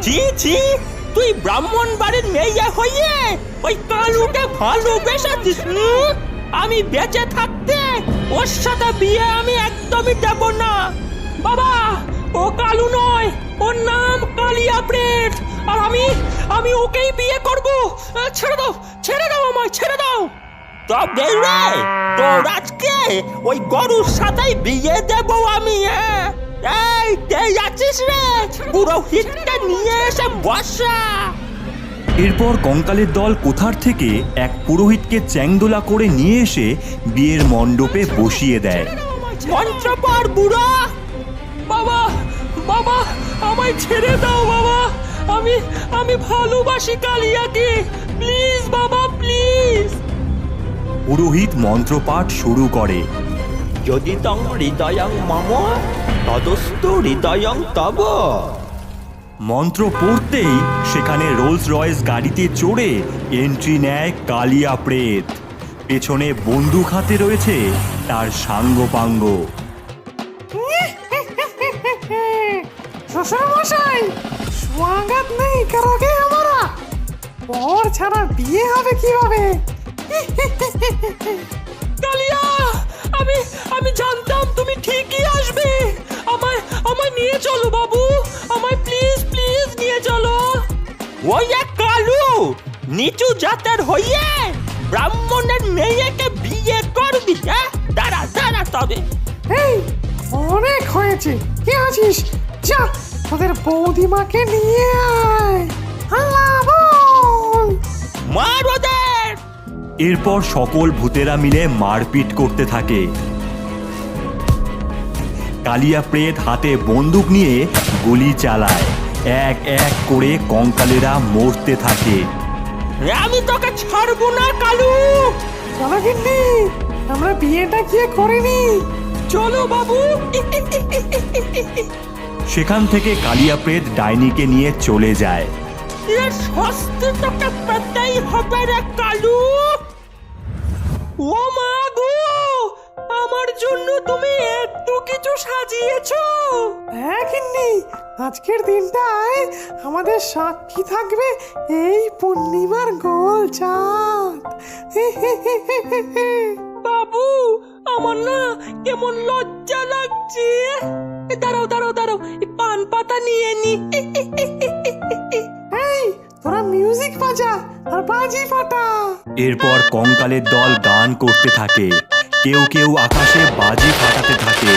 ছি ছি, তুই ব্রাহ্মণ বাড়ির মেয়ে হয়ে ওই কালুকে ভালোবেসেছিস? আমি বেঁচে থাকতে ওর সাথে বিয়ে আমি একদমই দেব না। বাবা, ও কালু নয়, ওর নাম কালিয়া প্রেত। আর আমি ওকেই বিয়ে করব। ছেড়ে দাও আমায়, ছেড়ে দাও। তবে রে, তোর আজকে ওই গরুর সাথেই বিয়ে দেব আমি। এই কে আছিস রে? পুরোহিতকে নিয়ে এসে বসা। এরপর কঙ্কালের দল কোথার থেকে এক পুরোহিতকে চ্যাংদোলা করে নিয়ে এসে বিয়ের মণ্ডপে বসিয়ে দেয়। পঞ্চপর বুড়া। বাবা, বাবা, আমায় ছেড়ে দাও বাবা। আমি ভালোবাসি কালিয়াকে। প্লিজ বাবা, প্লিজ। পুরোহিত মন্ত্রপাঠ শুরু করে। যদি তং হৃদয়ং মম তদস্তু হৃদয়ং তব। মন্ত্র পড়তেই সেখানে রোলস রয়েস গাড়িতে চড়ে এন্ট্রি নেয় কালিয়া প্রেত। পেছনে বন্দুক হাতে রয়েছে তার সাঙ্গপাঙ্গ। শ্বশুরমশাই, স্বাগত নেই কারোকে আমরা। পর ছাড়া বিয়ে হবে কিভাবে? কালিয়া, আমি জানতাম তুমি ঠিকই আসবে। আমায় নিয়ে চলো বাবু, আমায় প্লিজ প্লিজ নিয়ে চলো। ওই এক কালু নিচু জাতের হইয়ে ব্রাহ্মণের মেয়েকে বিয়ে করবি? দাঁড়া দাঁড়া তবে। এই, অনেক হয়েছে। কে আছিস? যা, তোদের বৌদিমাকে নিয়ে আয়। আল্লাহ বল। মার ওদের। এরপর সকল ভূতেরা মিলে মারপিট করতে থাকে। কালিয়া প্রেত হাতে বন্দুক নিয়ে গুলি চালায়। এক এক করে কঙ্কালেরা মরতে থাকে। আমি তোকে ছাড়বো না কালু। চলো গিন্নি, আমরা বিয়েটা গিয়ে করিনি। চলো বাবু। সেখান থেকে কালিয়া প্রেত ডাইনিকে নিয়ে চলে যায়। এর শাস্তি তোকে পেতেই হবে রে কালু। ও মা গো, আমার জন্য তুমি এত কিছু সাজিয়েছো। হ্যাঁ গিন্নি, আজকের দিনটায় আমাদের সাক্ষী থাকবে এই পূর্ণিমার গোল চাঁদ। বাবু, আমার না কেমন লজ্জা লাগছে। দাঁড়াও দাঁড়াও দাঁড়াও, পান পাতা নিয়ে নি। এই, তোরা মিউজিক বাজা আর বাজি ফাটা। এরপর কঙ্কালের দল গান করতে থাকে। কেউ কেউ আকাশে বাজি ফাটাতে থাকে।